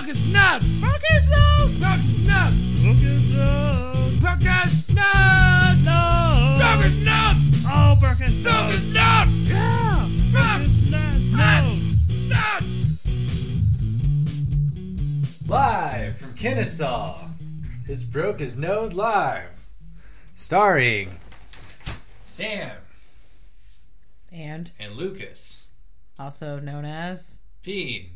Broke.as.node. Broke.as.node. Broke.as.node. Broke.as.node. Broke.as.node. No. Broke.as.node. Oh, Broke.as.node. Broke.as.node. Yeah. Broke.as.node. Live from Kennesaw, it's Broke.as.node Live, starring Sam And Lucas, also known as Peen.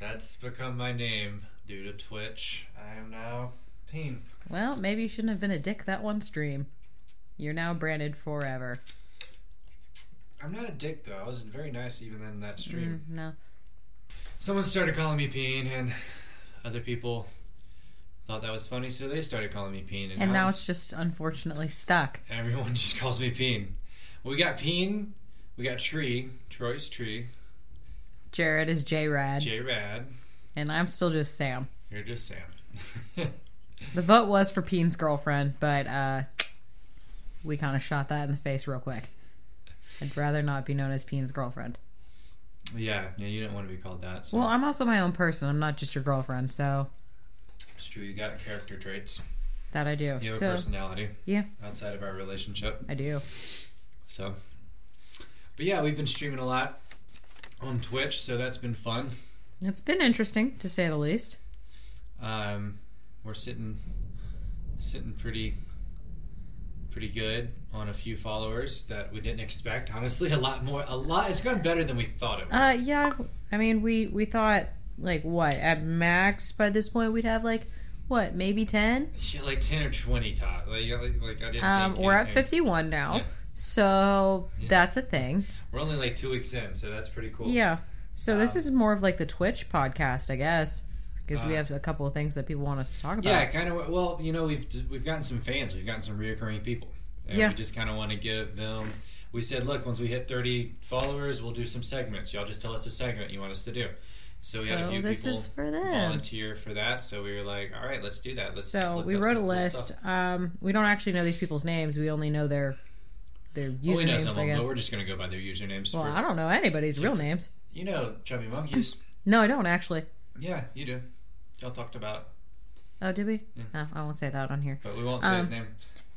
That's become my name due to Twitch. I am now Peen. Well, maybe you shouldn't have been a dick that one stream. You're now branded forever. I'm not a dick though. I was very nice even in that stream. No. Someone started calling me Peen, and other people thought that was funny, so they started calling me Peen. And now it's just unfortunately stuck. Everyone just calls me Peen. We got Peen. We got Tree. Troy's Tree. Jared is J-Rad. J-Rad. And I'm still just Sam. You're just Sam. The vote was for Peen's girlfriend, but we kind of shot that in the face real quick. I'd rather not be known as Peen's girlfriend. Yeah, you didn't want to be called that. So. Well, I'm also my own person. I'm not just your girlfriend, so... It's true, you got character traits. That I do. You have a personality. Yeah. Outside of our relationship. I do. So. But yeah, we've been streaming a lot on Twitch, so that's been fun. It's been interesting, to say the least. We're sitting pretty good on a few followers that we didn't expect. Honestly, a lot. It's gone better than we thought it would. Yeah. I mean, we thought, like, what? At max, by this point, we'd have, like, what? Maybe 10? Yeah, like 10 or 20 top. Like I didn't think we're at 51 now. Yeah. So, that's a thing. We're only, like, 2 weeks in, so that's pretty cool. Yeah. So, this is more of, like, the Twitch podcast, I guess. Because we have a couple of things that people want us to talk about. Yeah, kind of. Well, you know, we've gotten some fans. We've gotten some reoccurring people. And we just kind of want to give them... We said, look, once we hit 30 followers, we'll do some segments. Y'all just tell us a segment you want us to do. So we had a few people volunteer for that. So we were like, all right, let's do that. We wrote a list. We don't actually know these people's names. We only know their usernames, we know some I of them, guess. but we're just going to go by their usernames. Well, I don't know anybody's real names. You know Chubby Monkeys. No, I don't, actually. Yeah, you do. Y'all talked about it. Oh, did we? Yeah. No, I won't say that on here. But we won't say his name.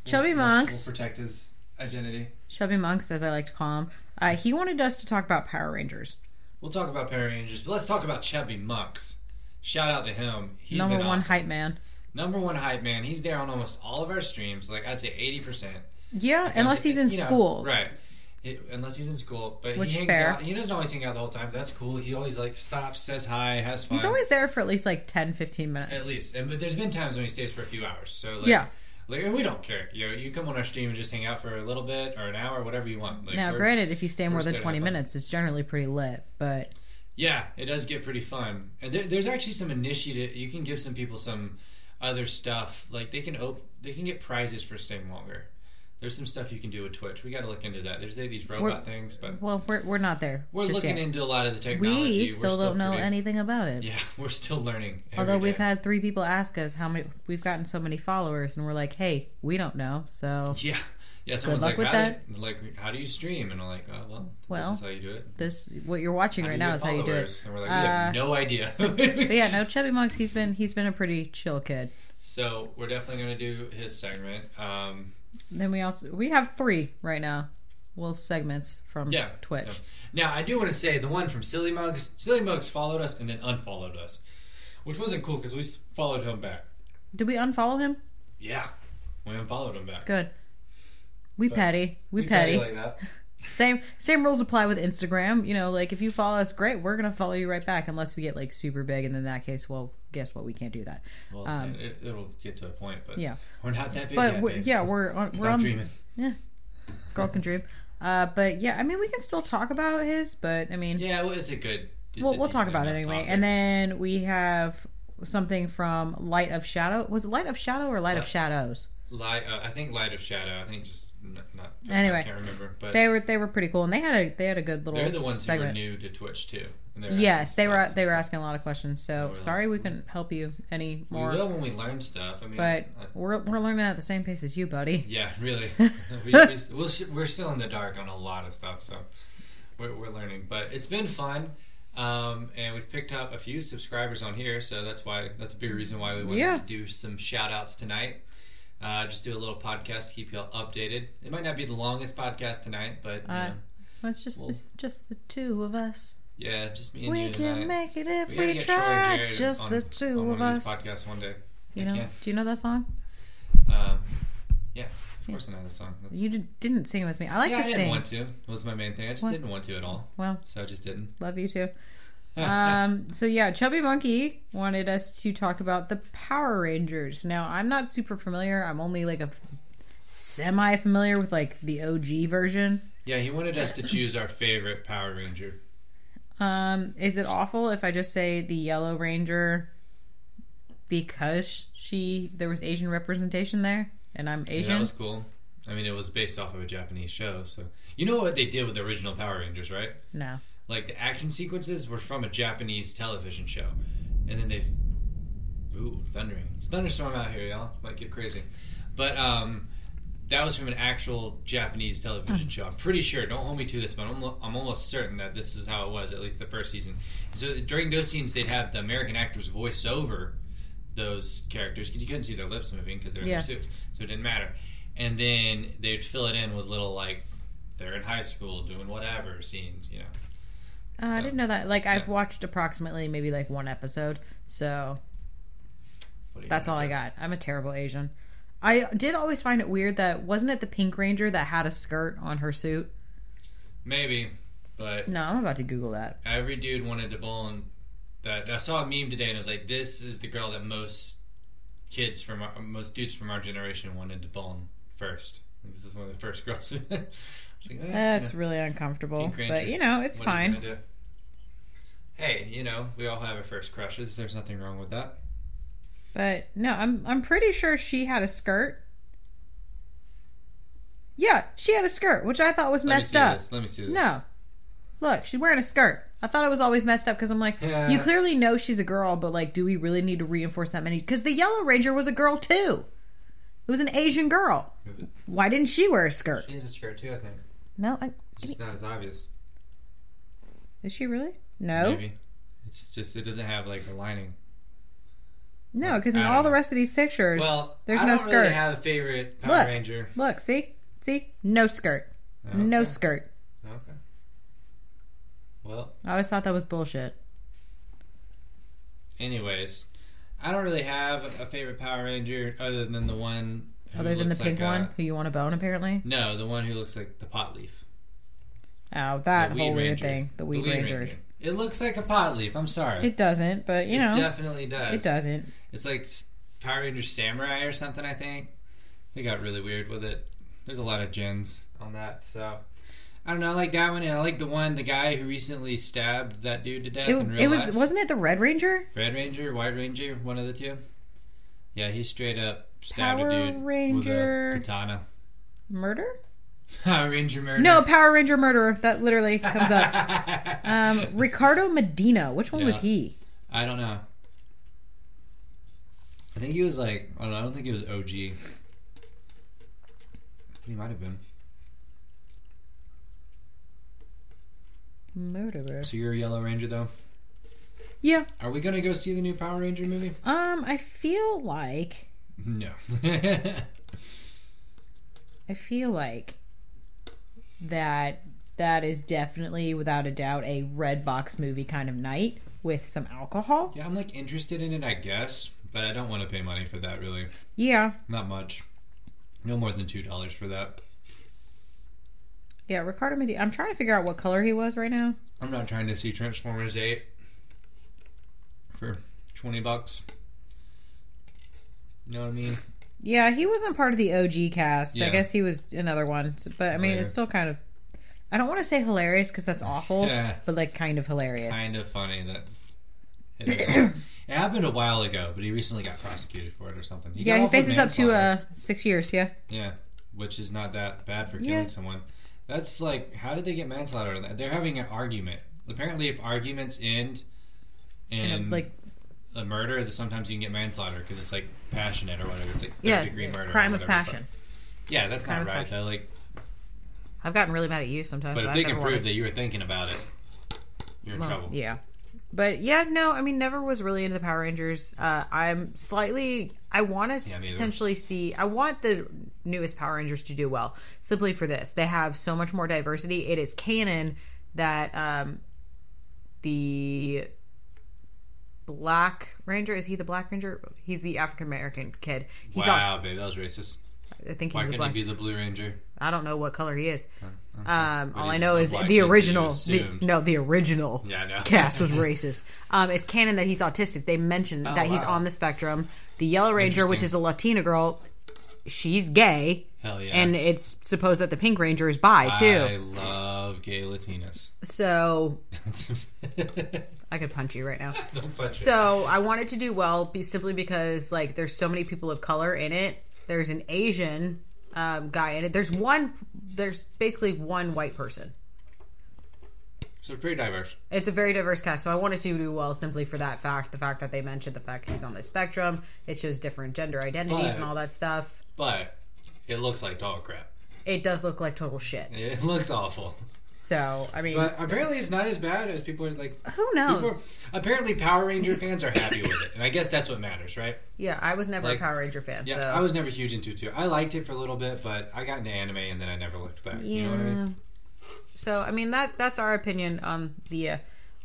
Chubby Monks. We'll protect his identity. Chubby Monks, as I like to call him. He wanted us to talk about Power Rangers. We'll talk about Power Rangers, but let's talk about Chubby Monks. Shout out to him. He's Number been one awesome. hype man. Number one hype man. He's there on almost all of our streams. Like, I'd say 80%. Yeah, unless he's in school. Right. Unless he's in school. But Which he hangs fair. out. He doesn't always hang out the whole time. That's cool. He always, like, stops, says hi, has fun. He's always there for at least, like, 10, 15 minutes. At least. But there's been times when he stays for a few hours. So, like, yeah. Like, and we don't care. You come on our stream and just hang out for a little bit or an hour, whatever you want. Like, now, granted, if you stay more than 20 minutes, it's generally pretty lit, but... Yeah, it does get pretty fun. And there's actually some initiative. You can give some people some other stuff. Like, they can get prizes for staying longer. There's some stuff you can do with Twitch. We got to look into that. There's these robot things, but... Well, we're not there. We're looking into a lot of the technology. We still don't know anything about it. Yeah, we're still learning. Although we've had 3 people ask us how many... We've gotten so many followers, and we're like, hey, we don't know, so... Yeah, someone's like, how do you stream? And I'm like, oh, well, this is how you do it. What you're watching right now is how you do it. And we're like, we have no idea. But yeah, no, Chubby Monks, he's been a pretty chill kid. So we're definitely going to do his segment. Then we have 3 right now. Little segments from Twitch. Yeah. Now, I do want to say the one from Silly Mugs. Silly Mugs followed us and then unfollowed us, which wasn't cool because we followed him back. Did we unfollow him? Yeah, we unfollowed him back. Good. We petty like that. Same rules apply with Instagram. You know, like, if you follow us, great, we're gonna follow you right back unless we get, like, super big, and in that case, well, guess what, we can't do that. Well, it'll get to a point, but yeah, we're not that big but yet, babe. we're dreaming. Yeah, girl can dream. But yeah, I mean, we can still talk about his, but I mean, yeah, well, it's a good. We'll talk about it anyway, topic. And then we have something from Light of Shadow. Was it Light of Shadow or Light of Shadows? I think Light of Shadow. I think just not. Anyway, I can't remember. But they were pretty cool, and they had a good little. They're the ones segment. who were new to Twitch too. Yes, they were asking a lot of questions. So sorry we couldn't help you any more. We will when we learn stuff. I mean, but we're learning at the same pace as you, buddy. Yeah, really. We're still in the dark on a lot of stuff. So we're learning, but it's been fun. And we've picked up a few subscribers on here, so that's a big reason why we wanted to do some shout outs tonight. Just do a little podcast to keep you all updated. It might not be the longest podcast tonight, but well, it's just the two of us. Yeah, just me and we you. We can make it if we try. Just the two of us. Podcast one day. Do you know that song? Yeah, of course I know that song. You didn't sing with me. I like to sing. I didn't want to. It was my main thing. I just didn't want to at all. Well, so I just didn't. Love you too. So yeah, Chubby Monkey wanted us to talk about the Power Rangers. Now, I'm not super familiar. I'm only like a semi-familiar with like the OG version. Yeah, he wanted us to choose our favorite Power Ranger. Is it awful if I just say the Yellow Ranger because there was Asian representation there and I'm Asian? Yeah, that was cool. I mean, it was based off of a Japanese show, so you know what they did with the original Power Rangers, right? No. Like, the action sequences were from a Japanese television show. And then they... Ooh, thundering. It's a thunderstorm out here, y'all. Might get crazy. But, that was from an actual Japanese television show. I'm pretty sure. Don't hold me to this, but I'm almost certain that this is how it was, at least the first season. So, during those scenes, they'd have the American actors voice over those characters, because you couldn't see their lips moving, because they're in their suits. So, it didn't matter. And then they'd fill it in with little, like, they're in high school doing whatever scenes, you know. So, I didn't know that. Like, I've watched approximately maybe like one episode, so that's all I got. I'm a terrible Asian. I did always find it weird that, wasn't it the Pink Ranger that had a skirt on her suit? Maybe, but... No, I'm about to Google that. Every dude wanted to bone that. I saw a meme today and I was like, this is the girl that most dudes from our generation wanted to bone first. This is one of the first girls. Like, that's really uncomfortable, but it's fine. Hey, we all have our first crushes. There's nothing wrong with that. But no, I'm pretty sure she had a skirt. Yeah, she had a skirt, which I thought was messed up. Let me see this. No, look, she's wearing a skirt. I thought it was always messed up because I'm like, you clearly know she's a girl, but like, do we really need to reinforce that many? Because the Yellow Ranger was a girl too. It was an Asian girl. Why didn't she wear a skirt? She has a skirt too, I think. No, it's not as obvious. Is she really? No. Maybe. It's just, it doesn't have like a lining. No, because in all the rest of these pictures, there's no skirt. I don't really have a favorite Power Ranger. Look, see? No skirt. Okay. No skirt. Okay. Well. I always thought that was bullshit. Anyways, I don't really have a favorite Power Ranger other than the one... Other than the pink one who you want to bone, apparently? No, the one who looks like the pot leaf. Oh, that whole weird thing. The Weed Ranger. It looks like a pot leaf. I'm sorry. It doesn't, but It definitely does. It doesn't. It's like Power Ranger Samurai or something, I think. They got really weird with it. There's a lot of gens on that, so... I don't know, I like that one, and I like the guy who recently stabbed that dude to death in real life. Wasn't it the Red Ranger? Red Ranger, White Ranger, one of the two. Yeah, he straight up stabbed Power a dude Ranger... with a katana. Murder? Power Ranger Murder. No, Power Ranger Murderer. That literally comes up. Ricardo Medina. Which one was he? I don't know. I think he was like... I don't think he was OG. He might have been. Murderer. So you're a Yellow Ranger, though? Yeah. Are we going to go see the new Power Ranger movie? I feel like... No. I feel like that is definitely, without a doubt, a red box movie kind of night with some alcohol. Yeah, I'm like interested in it, I guess, but I don't want to pay money for that, really. Yeah. Not much. No more than $2 for that. Yeah, Ricardo Medina. I'm trying to figure out what color he was right now. I'm not trying to see Transformers 8 for $20. You know what I mean? Yeah, he wasn't part of the OG cast. Yeah. I guess he was another one. But, I mean, it's still kind of... I don't want to say hilarious because that's awful, but, like, kind of hilarious. Kind of funny that... It happened a while ago, but he recently got prosecuted for it or something. He faces up to 6 years, yeah. Yeah, which is not that bad for killing someone. That's like... How did they get manslaughter on that? They're having an argument. Apparently, if arguments end in... like... a murder, that sometimes you can get manslaughter because it's like passionate or whatever. It's like third degree murder. Crime of passion. But, yeah, that's not right though. Like, I've gotten really mad at you sometimes. But if they can prove that you were thinking about it, you're in trouble. Yeah. But yeah, no, I mean, never was really into the Power Rangers. I want to potentially see, I want the newest Power Rangers to do well, simply for this. They have so much more diversity. It is canon that the Black Ranger, is he the Black Ranger? He's the African American kid. Babe, that was racist. I think he's Why couldn't he be the Blue Ranger? I don't know what color he is. All I know is the original. The original cast was racist. It's canon that he's autistic. They mentioned that he's on the spectrum. The Yellow Ranger, which is a Latina girl, she's gay. Hell yeah! And it's supposed that the Pink Ranger is bi too. I love gay Latinas. So I could punch you right now. So I want it to do well, simply because like there's so many people of color in it. There's an Asian guy in it. There's basically one white person. So it's pretty diverse. It's a very diverse cast. So I wanted to do well simply for that fact. The fact that they mentioned the fact he's on the spectrum. It shows different gender identities and all that stuff. But it looks like dog crap. It does look like total shit. It looks awful. So, I mean... But apparently it's not as bad as people are like... Who knows? Apparently Power Ranger fans are happy with it. And I guess that's what matters, right? Yeah, I was never a Power Ranger fan. Yeah, so. I was never huge into it too. I liked it for a little bit, but I got into anime and then I never looked back. Yeah. You know what I mean? So, I mean, that's our opinion on the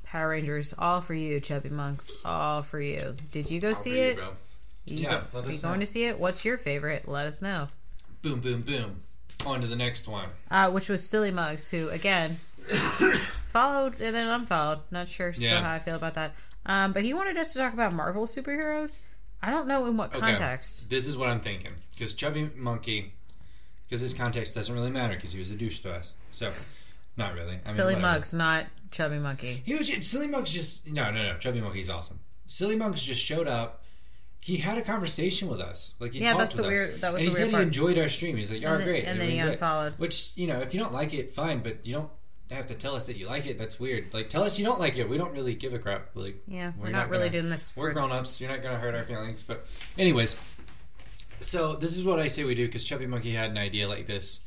Power Rangers. All for you, Chubby Monks. All for you. Did you go see it? Bro. Are you going to see it? What's your favorite? Let us know. Boom, boom, boom. On to the next one. Which was Silly Mugs, who, again... followed and then unfollowed. Not sure still how I feel about that. But he wanted us to talk about Marvel superheroes. I don't know in what context. This is what I'm thinking. Because Chubby Monkey, because his context doesn't really matter because he was a douche to us. So, not really. I mean, Silly Mugs, not Chubby Monkey. Silly Mugs just... No. Chubby Monkey's awesome. Silly Mugs just showed up. He had a conversation with us. Like he talked with us. That was and the weird part. he said he enjoyed our stream. He's like, "You're great." And then he unfollowed. Which, if you don't like it, fine. But you don't have to tell us that you like it. That's weird. Like, tell us you don't like it. We don't really give a crap. Like, we're not really doing this. We're grown-ups. You're not going to hurt our feelings. But anyways, so this is what I say we do, because Chubby Monkey had an idea like this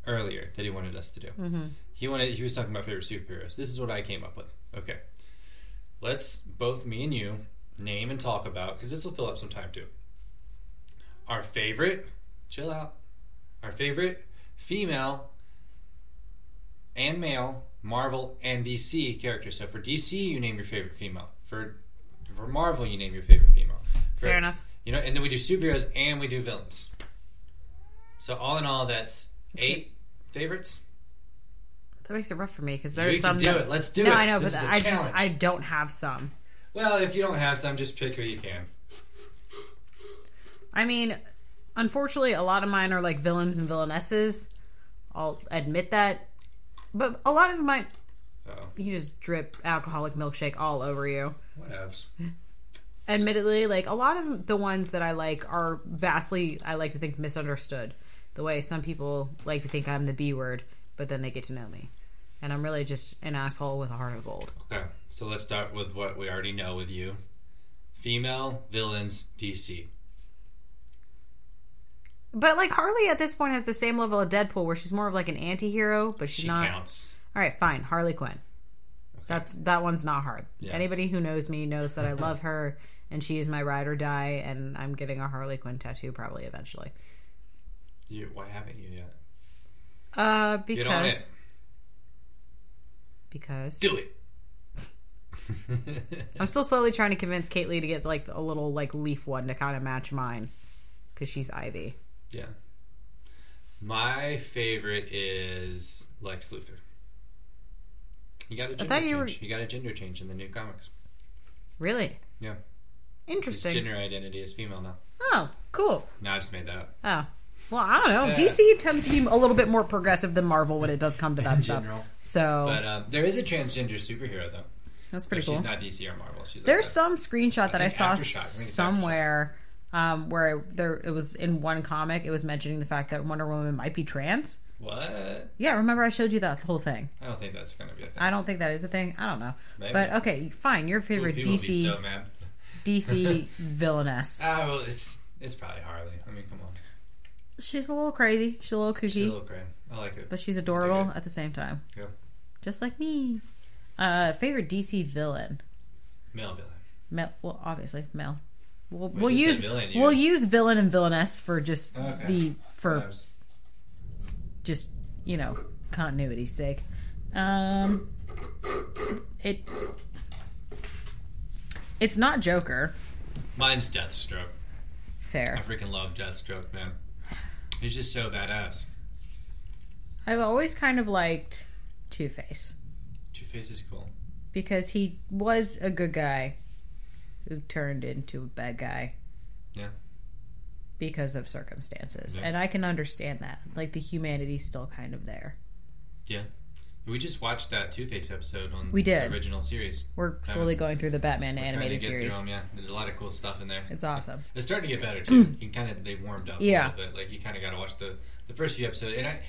earlier that he wanted us to do. Mm-hmm. He was talking about favorite superheroes. This is what I came up with. Okay. Let's, both me and you, name and talk about, because this will fill up some time too, our favorite female and male Marvel and DC characters. So for DC, you name your favorite female. For Marvel, you name your favorite female. Fair enough. And then we do superheroes and we do villains. So all in all, that's 8 favorites. That makes it rough for me because there's some. Do it. Let's do it. No, I know, but I don't have some. Well, if you don't have some, just pick who you can. I mean, unfortunately, a lot of mine are like villains and villainesses. I'll admit that. But a lot of mine, you just drip alcoholic milkshake all over you. Whatevs. Admittedly, like a lot of the ones that I like are vastly, I like to think, misunderstood. The way some people like to think I'm the B word, but then they get to know me. And I'm really just an asshole with a heart of gold. Okay, so let's start with what we already know with you. Female villains, DC. But like Harley at this point has the same level of Deadpool, where she's more of like an anti-hero, but she's not. She counts. All right, fine. Harley Quinn. Okay. That one's not hard. Yeah. Anybody who knows me knows that I love her, and she is my ride or die, and I'm getting a Harley Quinn tattoo probably eventually. Why haven't you yet? Because. Get on it. Because. Do it. I'm still slowly trying to convince Kate Lee to get like a little like leaf one to kind of match mine, because she's Ivy. Yeah. My favorite is Lex Luthor. You got a gender change. You got a gender change in the new comics. Really? Yeah. Interesting. His gender identity is female now. Oh, cool. No, I just made that up. Oh. Well, I don't know. DC tends to be a little bit more progressive than Marvel when it does come to that stuff. General. So, but there is a transgender superhero though. That's pretty cool. She's not DC or Marvel. She's There's some screenshot that I saw somewhere where it was in one comic. It was mentioning the fact that Wonder Woman might be trans. What? Yeah, remember I showed you that whole thing. I don't think that's going to be a thing. I don't think that is a thing. I don't know. Maybe. But okay, fine. Your favorite DC so mad. DC villainess. Well, it's probably Harley. I mean, come on. She's a little crazy. She's a little kooky. She's a little crazy. I like it. But she's adorable at the same time. Yeah. Just like me. Favorite DC villain? Male villain. Male. Well, obviously male. We'll you use said villain, we'll use villain and villainess for just just continuity's sake. It's not Joker. Mine's Deathstroke. Fair. I freaking love Deathstroke, man. He's just so badass. I've always kind of liked Two-Face. Two-Face is cool. Because he was a good guy who turned into a bad guy. Yeah. Because of circumstances. Yeah. And I can understand that. Like, the humanity's still kind of there. Yeah. We just watched that Two-Face episode on the original series. We're slowly going through the Batman animated series. Through them, yeah. There's a lot of cool stuff in there. It's awesome. It's starting to get better, too. You can they warmed up a little bit. Like, you kind of got to watch the first few episodes. And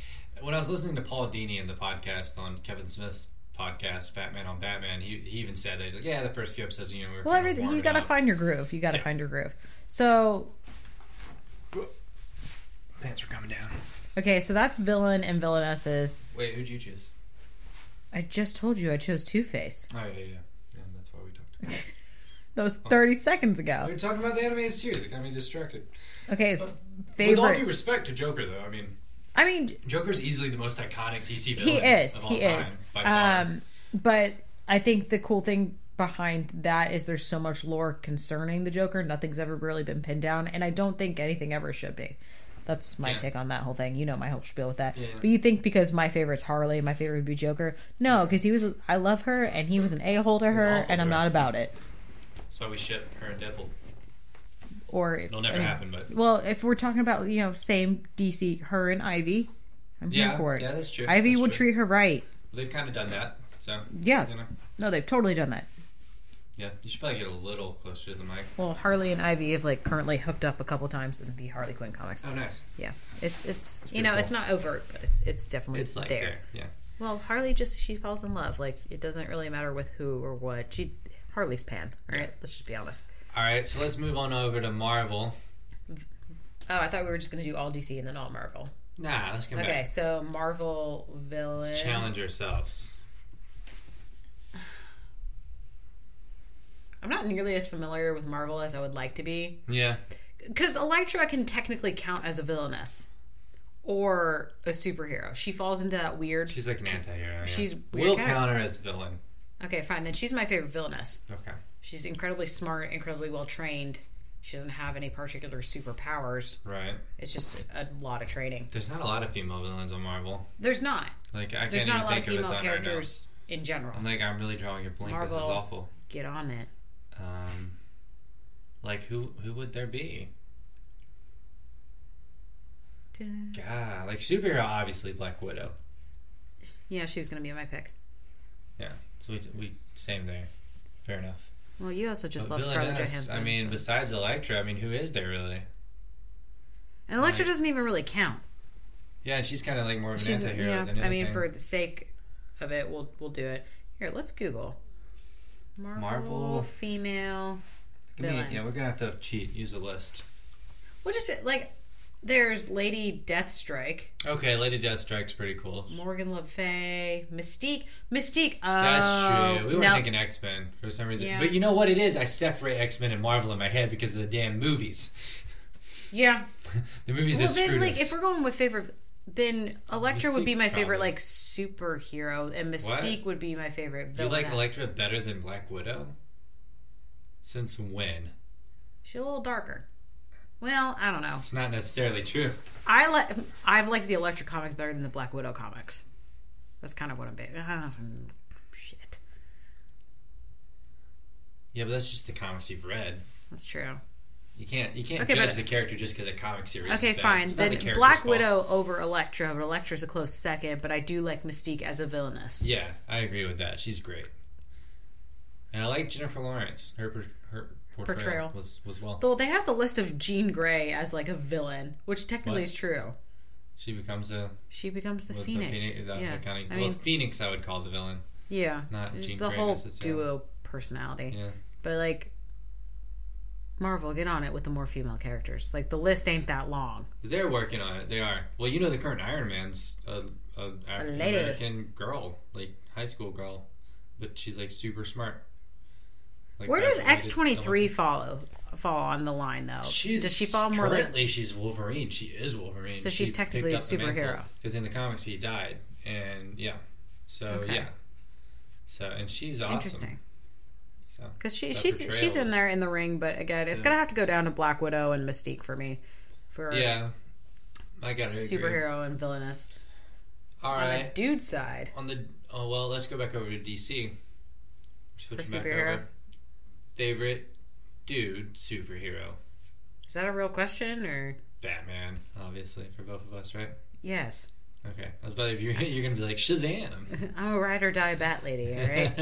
when I was listening to Paul Dini in the podcast on Kevin Smith's podcast, Fat Man on Batman, he even said that. He's like, yeah, the first few episodes, we're well, everything, you got to find your groove. You got to find your groove. So... Pants were coming down. Okay, so that's villain and villainesses. Wait, who'd you choose? I just told you I chose Two-Face. Oh, yeah. Yeah, that's why we talked. That was 30 seconds ago. We were talking about the animated series. It got me distracted. Okay, favorite... With all due respect to Joker, though, I mean... Joker's easily the most iconic DC villain of all time. By far. But I think the cool thing behind that is there's so much lore concerning the Joker. Nothing's ever really been pinned down, and I don't think anything ever should be. That's my take on that whole thing. You know my whole spiel with that. Yeah. But you think because my favorite's Harley, my favorite would be Joker? No, because I love her, and he was an a-hole to her, and I'm not about it. That's why we ship her and Deadpool. It'll never happen, but... Well, if we're talking about, same DC, her and Ivy, I'm here for it. Yeah, that's true. Ivy would treat her right. Well, they've kind of done that, so... Yeah. No, they've totally done that. Yeah, you should probably get a little closer to the mic. Well, Harley and Ivy have currently hooked up a couple times in the Harley Quinn comics. Oh, nice. Yeah, it's cool. It's not overt, but it's definitely there. Yeah. Well, Harley she falls in love. It doesn't really matter with who or what. Harley's pan. All right, let's just be honest. All right, so let's move on over to Marvel. Oh, I thought we were just going to do all DC and then all Marvel. Nah, let's come back. Okay, so Marvel villains. Let's challenge ourselves. I'm not nearly as familiar with Marvel as I would like to be. Yeah. Because Elektra can technically count as a villainess. Or a superhero. She falls into that weird... She's like an anti-hero. Yeah. She's we'll count her as villain. Okay, fine. Then she's my favorite villainess. Okay. She's incredibly smart, incredibly well-trained. She doesn't have any particular superpowers. Right. It's just a lot of training. There's not a lot of female villains on Marvel. There's not. I can't There's not even a lot think of female of a ton characters right in general. I'm really drawing a blank. Marvel, this is awful. Get on it. Who would there be? God, superhero, obviously Black Widow. Yeah, she was going to be my pick. Yeah, so we same there. Fair enough. Well, you also just love Scarlett Johansson. Besides Elektra, who is there really? And Elektra doesn't even really count. Yeah, and she's kind of more of an anti-hero than anything. For the sake of it, we'll do it. Here, let's Google. Marvel female villains. Yeah, we're going to have to cheat. Use a list. We'll just, there's Lady Deathstrike. Okay, Lady Deathstrike's pretty cool. Morgan Le Fay. Mystique. That's true. We weren't thinking X-Men for some reason. Yeah. But you know what it is? I separate X-Men and Marvel in my head because of the damn movies. Yeah. The movies that screwed us. If we're going with favorite... Then Elektra would be my favorite, superhero, and Mystique would be my favorite villain. You like Elektra better than Black Widow? Since when? She's a little darker. Well, I don't know. It's not necessarily true. I've liked the Elektra comics better than the Black Widow comics. That's kind of what I'm basing. Shit. Yeah, but that's just the comics you've read. That's true. You can't judge the character just because a comic series. Okay, fine. Then Black Widow over Elektra, but Elektra's a close second. But I do like Mystique as a villainess. Yeah, I agree with that. She's great, and I like Jennifer Lawrence. Her portrayal was well. Though they have the list of Jean Grey as a villain, which technically is true. She becomes the Phoenix. Phoenix I would call the villain. Yeah, not Jean the Grey whole duo personality. Yeah, but Marvel, get on it with the more female characters. Like, the list ain't that long. They're working on it. They are. Well, you know, the current Iron Man's a African American girl, like high school girl, but she's like super smart. Like, where does X-23 fall on the line, though? Does she fall more? Currently, she's Wolverine. She is Wolverine. So she's technically a superhero. Because in the comics, he died, and yeah. So yeah. So and she's awesome. Interesting. Because she's in there in the ring, but again, it's gonna have to go down to Black Widow and Mystique for me. I got superhero and villainous. All right, on the dude side. Let's go back over to DC. For superhero. Favorite dude superhero. Is that a real question or? Batman, obviously, for both of us, right? Yes. Okay, I was about to, you're going to be like, Shazam. I'm a ride or die bat lady, all right?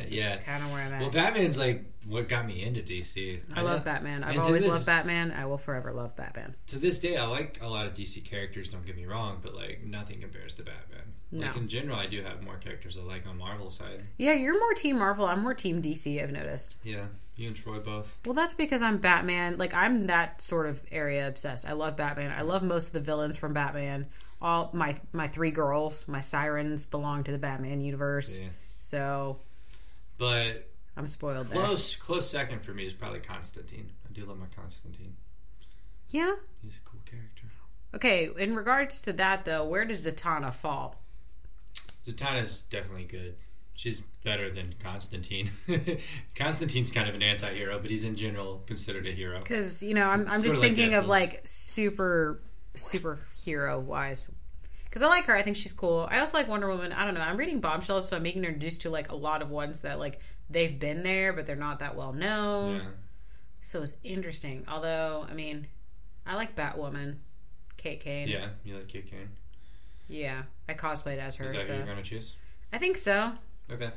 Yeah. That's kind of where I'm at. Well, Batman's like what got me into DC. I love Batman. I've always loved Batman. I will forever love Batman. To this day, I like a lot of DC characters, don't get me wrong, but like nothing compares to Batman. No. Like in general, I do have more characters I like on Marvel side. Yeah, you're more Team Marvel. I'm more Team DC, I've noticed. Yeah, you and Troy both. Well, that's because I'm Batman. Like, I'm that sort of area obsessed. I love Batman. I love most of the villains from Batman. All my three girls, my sirens, belong to the Batman universe. Yeah. So, but I'm spoiled. Close second for me is probably Constantine. I do love my Constantine. Yeah, he's a cool character. Okay, in regards to that though, where does Zatanna fall? Zatanna's definitely good. She's better than Constantine. Constantine's kind of an anti-hero, but he's in general considered a hero. Because I'm just thinking of like superhero wise, because I like her. I think she's cool. I also like Wonder Woman. I don't know, I'm reading Bombshells, so I'm being introduced to like a lot of ones that like they've been there but they're not that well known. Yeah. So it's interesting. Although, I mean, I like Batwoman, Kate Kane. Yeah, you like Kate Kane. Yeah, I cosplayed as her. Is that who you're gonna choose? I think so. Okay,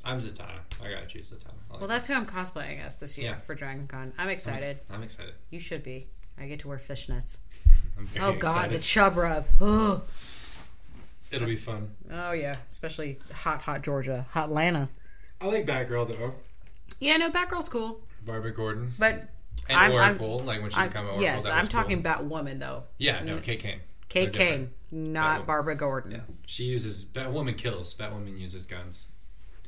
I'm Zatanna. I gotta choose Zatanna. Well, that's who I'm cosplaying as this year for Dragon Con. I'm excited. I'm excited. You should be. I get to wear fishnets. Oh God, the chub rub. Ugh. It'll be fun. Oh yeah, especially hot Georgia, hot Atlanta. I like Batgirl though. Yeah, no, Batgirl's cool. Barbara Gordon, but Oracle, like when she became Oracle. Yes, I'm talking Batwoman though. Yeah, no, Kate Kane. Kate Kane, not Barbara Gordon. Yeah, she uses Batwoman kills. Batwoman uses guns.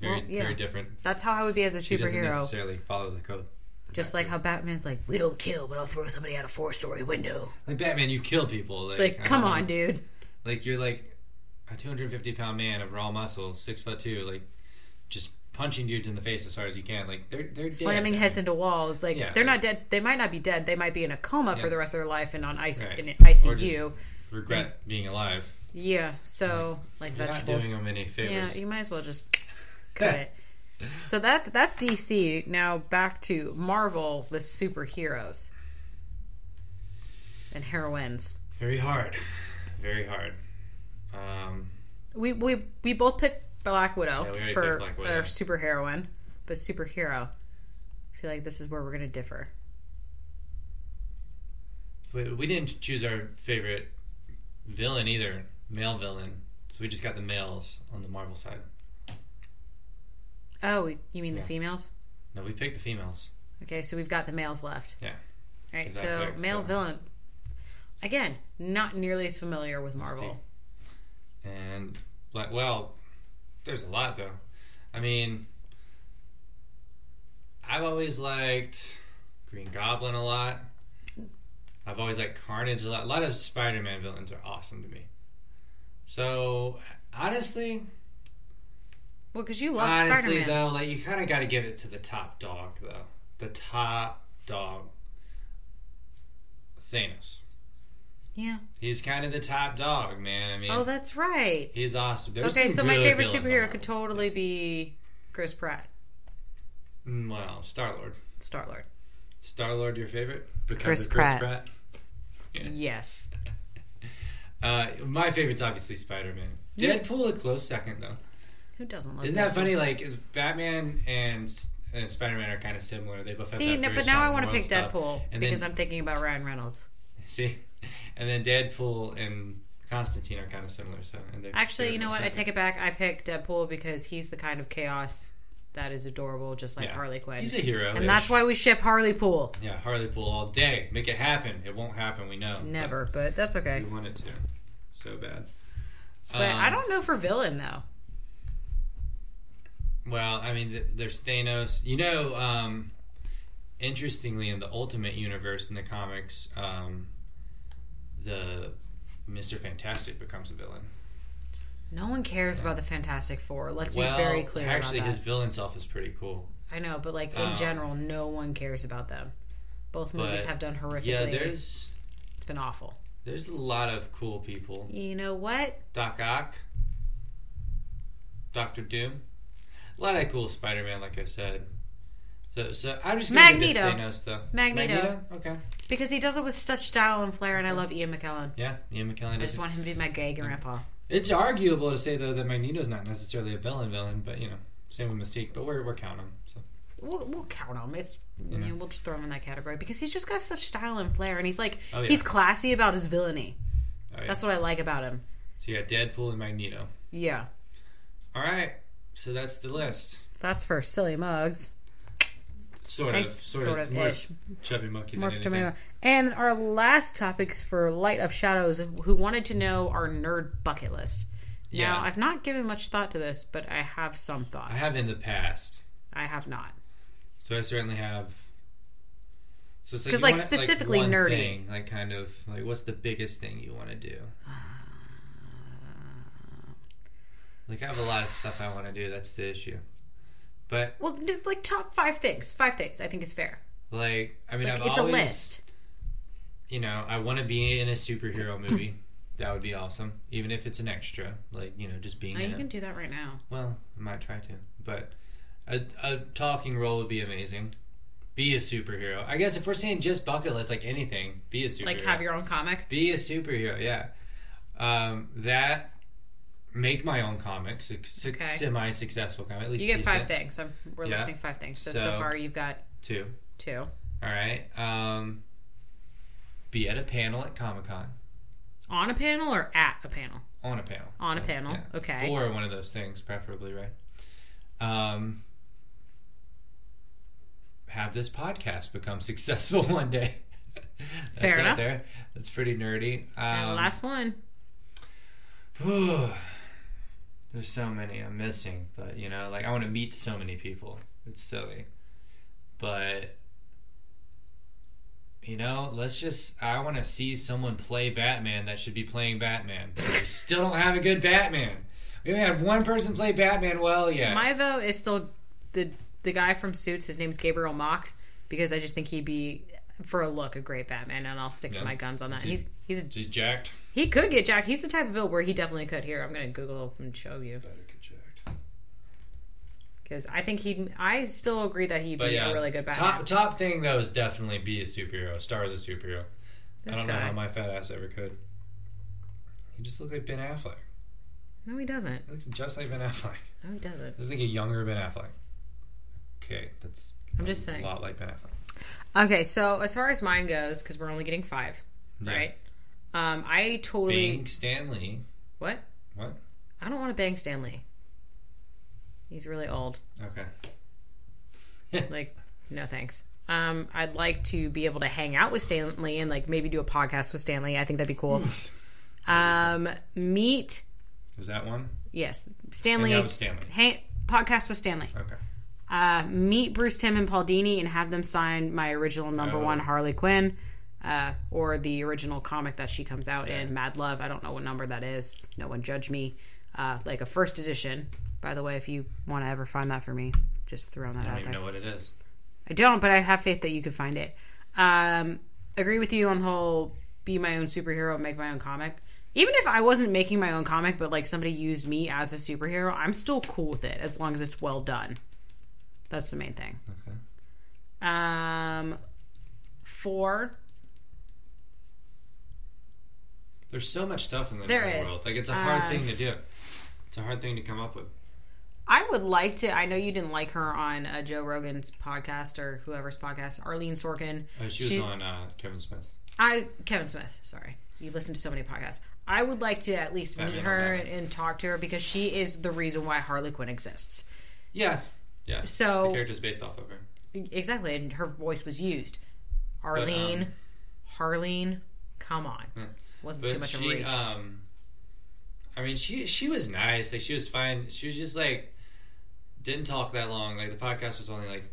Very different. That's how I would be as a superhero. She doesn't necessarily follow the code. Just like how Batman's like, we don't kill, but I'll throw somebody out a 4-story window. Like, Batman, you've killed people. Like come on, dude. Like, you're like a 250-pound man of raw muscle, 6'2", like, just punching dudes in the face as hard as you can. Like, they're slamming dead, heads into walls. Like, they're not dead. They might not be dead. They might be in a coma for the rest of their life and on in ICU. Or just regret being alive. Yeah, so, like vegetables. You're not doing them any favors. Yeah, you might as well just cut it. So that's DC. Now back to Marvel, the superheroes and heroines. Very hard. We both picked Black Widow for Black Widow. Our superheroine, but superhero. I feel like this is where we're going to differ. We didn't choose our favorite villain either, male villain. So we just got the males on the Marvel side. Oh, you mean the females? No, we picked the females. Okay, so we've got the males left. Yeah. All right, so male villain. Again, not nearly as familiar with Marvel. And, there's a lot, though. I mean, I've always liked Green Goblin a lot. I've always liked Carnage a lot. A lot of Spider-Man villains are awesome to me. So, honestly... Well, because you love Spider-Man. Honestly, though, like, you kind of got to give it to the top dog, though. The top dog. Thanos. Yeah. He's kind of the top dog, man. I mean... that's right. He's awesome. Okay, so my favorite superhero could totally be Chris Pratt. Well, Star-Lord. Star-Lord, your favorite? Because of Chris Pratt? Yeah. Yes. My favorite's obviously Spider-Man. Deadpool a close second, though. Who doesn't love Isn't that funny? Like, Batman and Spider-Man are kind of similar. They both have but now I want to pick Deadpool because I'm thinking about Ryan Reynolds. See? And then Deadpool and Constantine are kind of similar. So, actually, you know what? I take it back. I picked Deadpool because he's the kind of chaos that is adorable, just like Harley Quinn. He's a hero. And that's why we ship Harley Pool. Yeah, Harley Pool all day. Make it happen. It won't happen, we know. Never, but that's okay. We want it to. So bad. But I don't know for villain, though. Well, I mean, there's Thanos. You know, interestingly, in the Ultimate Universe in the comics, the Mr. Fantastic becomes a villain. No one cares about the Fantastic Four. Let's be very clear about that. Actually, his villain self is pretty cool. I know, but like in general, no one cares about them. Both movies have done horrifically. Yeah, it's been awful. There's a lot of cool people. You know what? Doc Ock. Dr. Doom. A lot of cool Spider-Man, like I said. So I'm just going to give Thanos, though. Magneto. Okay. Because he does it with such style and flair, and I love Ian McKellen. Yeah, Ian McKellen. I just want him to be my gay grandpa. It's arguable to say, though, that Magneto's not necessarily a villain, but, you know, same with Mystique, but we're counting him, so. We'll count him. It's we'll just throw him in that category because he's just got such style and flair, and he's like he's classy about his villainy. Oh, yeah. That's what I like about him. So you got Deadpool and Magneto. Yeah. All right. So that's the list. That's for silly mugs. Sort of more ish. Chubby monkey more than anything. And our last topic is for Light of Shadows, who wanted to know our nerd bucket list. Yeah. Now, I've not given much thought to this, but I have some thoughts. I have in the past. I have not. So I certainly have. So it's because like specifically like nerdy, thing, like kind of like what's the biggest thing you want to do? Like I have a lot of stuff I want to do. That's the issue. But well, like top 5 things. 5 things I think is fair. Like I mean, like, it's always, a list. You know, I want to be in a superhero movie. That would be awesome, even if it's an extra. Like you know, just being. You can do that right now. Well, I might try to, but a talking role would be amazing. Be a superhero. I guess if we're saying just bucket list, like anything, be a superhero. Like have your own comic. Be a superhero. Yeah. That. Make my own comics, semi-successful comic. At least you get 5 things. We're listing 5 things. So far you've got 2. All right. Be at a panel at Comic-Con. On a panel or at a panel? On a panel. On a panel. Yeah. Okay. For one of those things, preferably, right? Have this podcast become successful one day. Fair enough. That's pretty nerdy. And the last one. There's so many I'm missing, but you know, like I want to meet so many people. It's silly, but you know, I want to see someone play Batman that should be playing Batman. We still don't have a good Batman. We only have one person play Batman well yet. My vote is still the guy from Suits. His name's Gabriel Mock because I just think he'd be, for a look, a great Batman, and I'll stick to my guns on that. He's jacked. He could get jacked. He's the type of build where he definitely could. Here, I'm going to Google and show you. Better get jacked. Because I think I still agree that he'd be a really good Batman. Top thing, though, is definitely be a superhero. Star as a superhero. I don't know how my fat ass ever could. He just looks like Ben Affleck. No, he doesn't. He looks just like Ben Affleck. No, he doesn't. Looks like a younger Ben Affleck. Okay, I'm just saying. A lot like Ben Affleck. Okay, so as far as mine goes, because we're only getting 5, right? I totally... Bang Stan Lee. What? What? I don't want to bang Stan Lee. He's really old. Okay. Like, no thanks. I'd like to be able to hang out with Stan Lee and like maybe do a podcast with Stan Lee. I think that'd be cool. Meet... Is that one? Yes. Stan Lee. Podcast with Stan Lee. Okay. Meet Bruce Timm and Paul Dini and have them sign my original number 1 Harley Quinn, or the original comic that she comes out in, Mad Love. I don't know what number that is. No one judge me. Like a first edition. By the way, if you want to ever find that for me, just throwing that out there. I don't even know what it is. I don't, but I have faith that you could find it. Agree with you on the whole be my own superhero, make my own comic. Even if I wasn't making my own comic, but like somebody used me as a superhero, I'm still cool with it as long as it's well done. That's the main thing. Okay. 4. There's so much stuff in the world. Like it's a hard thing to do. It's a hard thing to come up with. I would like to. I know you didn't like her on Joe Rogan's podcast or whoever's podcast. Arlene Sorkin. She was on Kevin Smith. Kevin Smith. Sorry, you listen to so many podcasts. I would like to at least meet her and talk to her because she is the reason why Harley Quinn exists. Yeah. Yeah. So the character's based off of her. Exactly, and her voice was used. Harleen, come on. Wasn't too much of a reach. I mean, she was nice. Like, she was fine. She was just, like, didn't talk that long. Like, the podcast was only, like,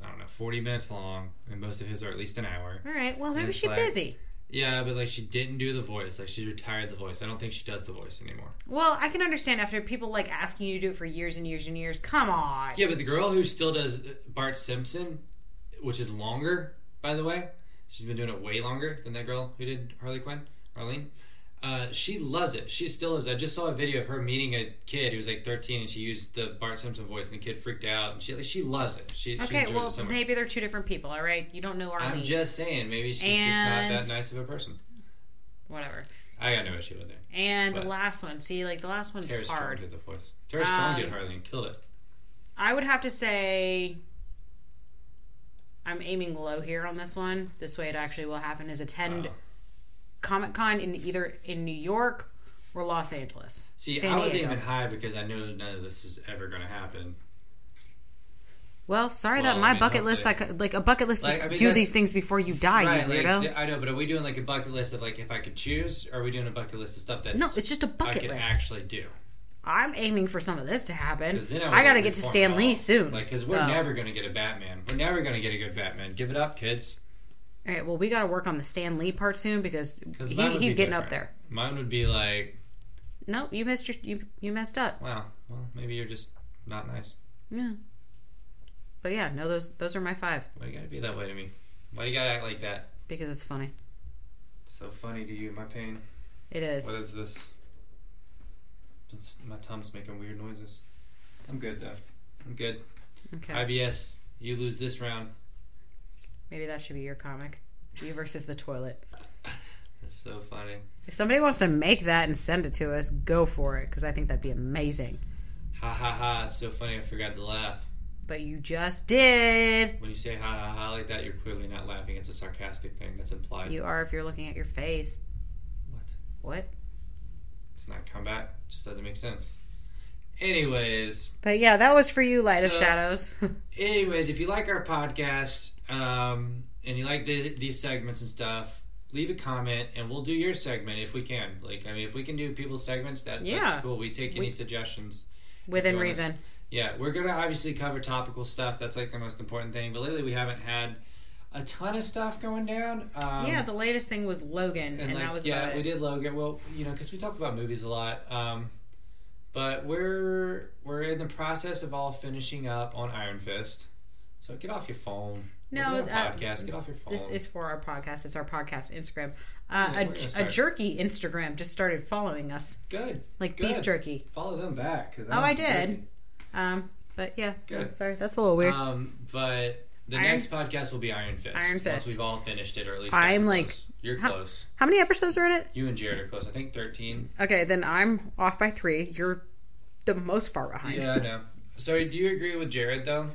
I don't know, 40 minutes long. And most of his are at least an hour. All right, well, maybe she's busy. Yeah, but, like, she didn't do the voice. Like, she's retired the voice. I don't think she does the voice anymore. Well, I can understand after people, like, asking you to do it for years and years and years. Come on. Yeah, but the girl who still does Bart Simpson, which is longer, by the way. She's been doing it way longer than that girl who did Arlene. She loves it. She still loves it. I just saw a video of her meeting a kid who was like 13, and she used the Bart Simpson voice, and the kid freaked out. And she loves it. She enjoys it so much. Maybe they're two different people. All right, you don't know Arlene. I'm just saying, maybe she's just not that nice of a person. Whatever. I got no issue with her. And the last one, the last one's Tara hard. Strong did the voice. Tara Strong did Harleen, killed it. I would have to say, I'm aiming low here on this one. This way, it actually will happen: is attend Comic-Con either in New York or Los Angeles. See, I wasn't even high because I know none of this is ever going to happen. Well, that my bucket list, I could, like, a bucket list is do these things before you die, right, you weirdo. Like, I know, but are we doing like a bucket list of like if I could choose, or are we doing a bucket list of stuff that no, it's just a bucket list. I could actually do. I'm aiming for some of this to happen. I got to get to Stan Lee soon. Like, because we're never going to get a Batman. We're never going to get a good Batman. Give it up, kids. All right, well, we got to work on the Stan Lee part soon because he's getting up there. Mine would be like, no, you missed you messed up. Wow. Well, maybe you're just not nice. Yeah. But yeah, no, those are my 5. Why you gotta be that way to me? Why you gotta act like that? Because it's funny. It's so funny to you, my pain. It is. What is this? My tum's making weird noises. I'm good though. I'm good. Okay. IBS, you lose this round. Maybe that should be your comic. You versus the toilet. That's so funny. If somebody wants to make that and send it to us, go for it, because I think that'd be amazing. Ha ha ha, it's so funny I forgot to laugh. But you just did. When you say ha ha ha like that, you're clearly not laughing. It's a sarcastic thing that's implied. You are if you're looking at your face. What? It's not comeback. It just doesn't make sense. Anyways. But yeah, that was for you, Light of Shadows. Anyways, if you like our podcast, and you like these segments and stuff, leave a comment and we'll do your segment if we can. Like, I mean, if we can do people's segments, that's cool. We take any suggestions. Within reason. Yeah, we're going to obviously cover topical stuff. That's like the most important thing. But lately we haven't had a ton of stuff going down. The latest thing was Logan. And that was about it. We did Logan. Well, because we talk about movies a lot. But we're in the process of all finishing up on Iron Fist. So get off your phone. No, podcast. Get off your phone. This is for our podcast. It's our podcast Instagram. A jerky Instagram just started following us. Good. Like beef jerky. Follow them back. I did. But yeah. Good. Sorry, that's a little weird. But the next podcast will be Iron Fist. Iron Fist. Once we've all finished it, or at least I'm like close. You're close. How many episodes are in it? You and Jared are close. I think 13. Okay, then I'm off by 3. You're the most far behind. Yeah, I know. So do you agree with Jared though?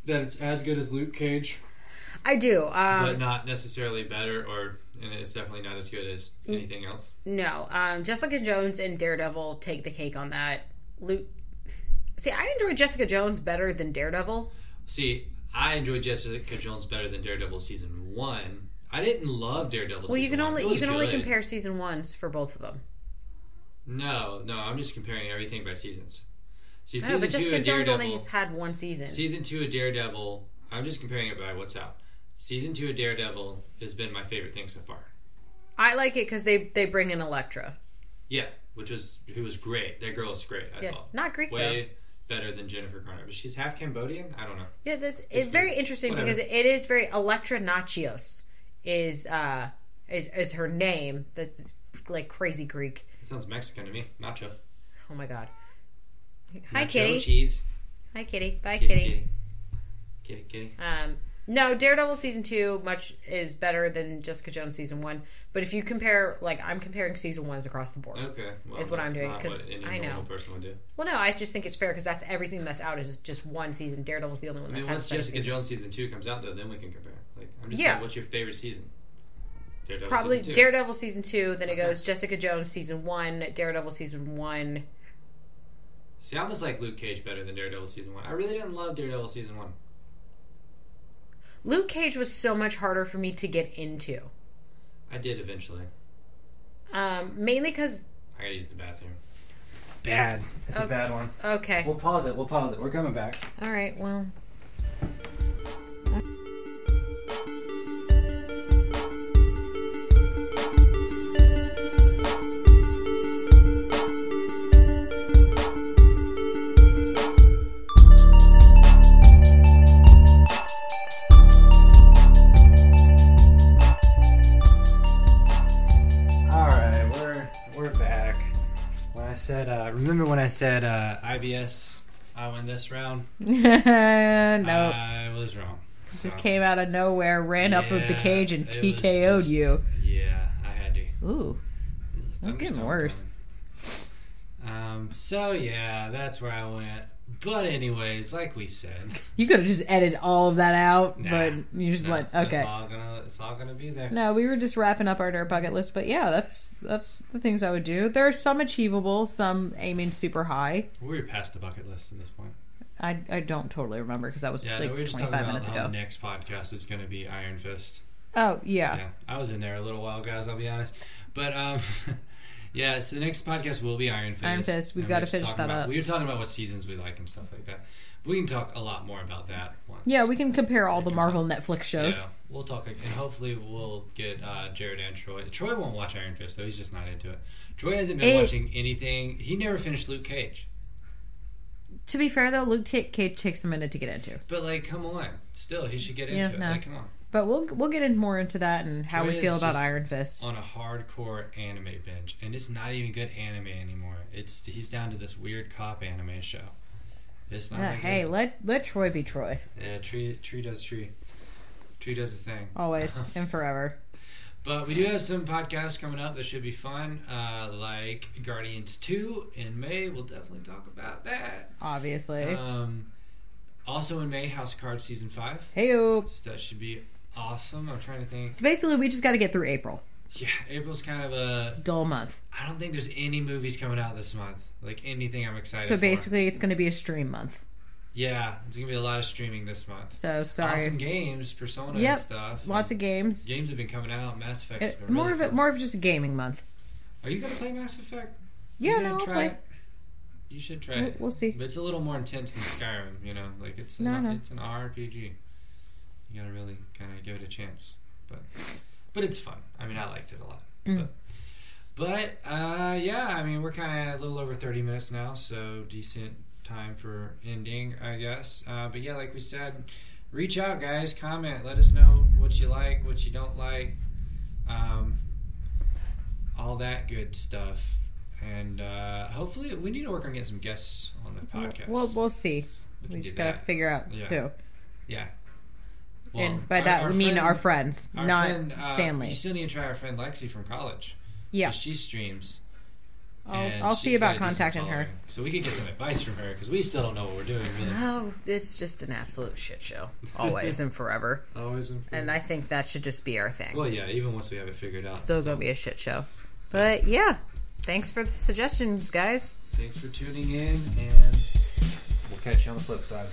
That it's as good as Luke Cage? I do. But not necessarily better, and it's definitely not as good as anything else. No. Jessica Jones and Daredevil take the cake on that. See, I enjoy Jessica Jones better than Daredevil. See, I enjoyed Jessica Jones better than Daredevil season 1. I didn't love Daredevil season 1. You can only compare season 1s for both of them. No, I'm just comparing everything by seasons. See, season 2 Jessica Jones only has had 1 season. Season 2 of Daredevil, I'm just comparing it by what's out. Season 2 of Daredevil has been my favorite thing so far. I like it because they bring in Elektra. Yeah, who was great. That girl is great, I thought. Not Greek, Way better than Jennifer Garner. But she's half Cambodian? I don't know. Yeah, it's very interesting because it is very... Elektra Nachios is her name. That's like crazy Greek. It sounds Mexican to me. Nacho. Oh my god. Hi, Nacho Kitty. Cheese. Hi, Kitty. Bye, Kitty. Kitty. No, Daredevil season 2 is better than Jessica Jones season 1. But if you compare, I'm comparing season 1s across the board. Okay, well, is what I'm doing because I know. Person would do. Well, no, I just think it's fair because that's everything that's out is just 1 season. Daredevil's the only one that's had once Jessica Jones season 2 comes out, though, then we can compare. I'm just saying, what's your favorite season? Probably season 2. Daredevil season 2. Then it goes Jessica Jones season 1, Daredevil season 1. See, I almost like Luke Cage better than Daredevil Season 1. I really didn't love Daredevil Season 1. Luke Cage was so much harder for me to get into. I did eventually. Mainly because... I gotta use the bathroom. Bad. It's a bad one. Okay. We'll pause it. We're coming back. All right, well... Remember when I said IBS I win this round? Nope. I was wrong. Just came out of nowhere, ran up with the cage, and TKO'd you. Yeah, I had to. Ooh. That's getting worse. So, yeah, that's where I went. But anyways, like we said... You could have just edited all of that out, but you just okay. It's all gonna be there. No, we were just wrapping up our dirt bucket list, but yeah, that's the things I would do. There are some achievable, some aiming super high. We were past the bucket list at this point. I don't totally remember because that was like 25 minutes ago. The next podcast is going to be Iron Fist. Oh, yeah. I was in there a little while, guys, I'll be honest. But, yeah, so the next podcast will be Iron Fist. Iron Fist. We've got to finish that up. We were talking about what seasons we like and stuff like that. We can talk a lot more about that once. Yeah, we can compare all the Marvel Netflix shows. Yeah, we'll talk, and hopefully we'll get Jared and Troy. Troy won't watch Iron Fist, though. He's just not into it. Troy hasn't been watching anything. He never finished Luke Cage. To be fair, though, Luke Cage takes a minute to get into. But, like, come on. Still, he should get into it. No. Like, come on. But we'll get in more into that and how Troy we feel about Iron Fist. On a hardcore anime binge, and it's not even good anime anymore. He's down to this weird cop anime show. It's not. Hey, let Troy be Troy. Yeah, Tree does Tree. Tree does a thing. Always and forever. But we do have some podcasts coming up that should be fun, like Guardians 2 in May. We'll definitely talk about that. Obviously. Also in May, House of Cards Season 5. Hey-o. So that should be awesome. I'm trying to think. So basically, we just got to get through April. Yeah, April's kind of a... dull month. I don't think there's any movies coming out this month. Like, anything I'm excited for. So basically, it's going to be a stream month. Yeah, it's going to be a lot of streaming this month. So, sorry. Awesome games, Persona and stuff. Lots of games. Games have been coming out. Mass Effect has been more of just a gaming month. Are you going to play Mass Effect? Yeah, no, I'll play it. You should try it. We'll see. But it's a little more intense than Skyrim, you know? Like, it's an RPG. You got to really kind of give it a chance. But it's fun. I mean, I liked it a lot. But yeah, I mean, we're kind of a little over 30 minutes now, so decent time for ending, I guess. But yeah, like we said, reach out, guys. Comment. Let us know what you like, what you don't like. All that good stuff. And hopefully, we need to work on getting some guests on the podcast. We'll see. We just got to figure out who. Yeah. Well, and by that, we mean our friends, not Stanley. You still need to try our friend Lexi from college. Yeah. She streams. I'll see about contacting her. So we can get some advice from her, because we still don't know what we're doing, really. Oh, it's just an absolute shit show. Always and forever. Always and forever. And I think that should just be our thing. Well, yeah, even once we have it figured out. It's still going to be a shit show. But, yeah. Thanks for the suggestions, guys. Thanks for tuning in, and we'll catch you on the flip side.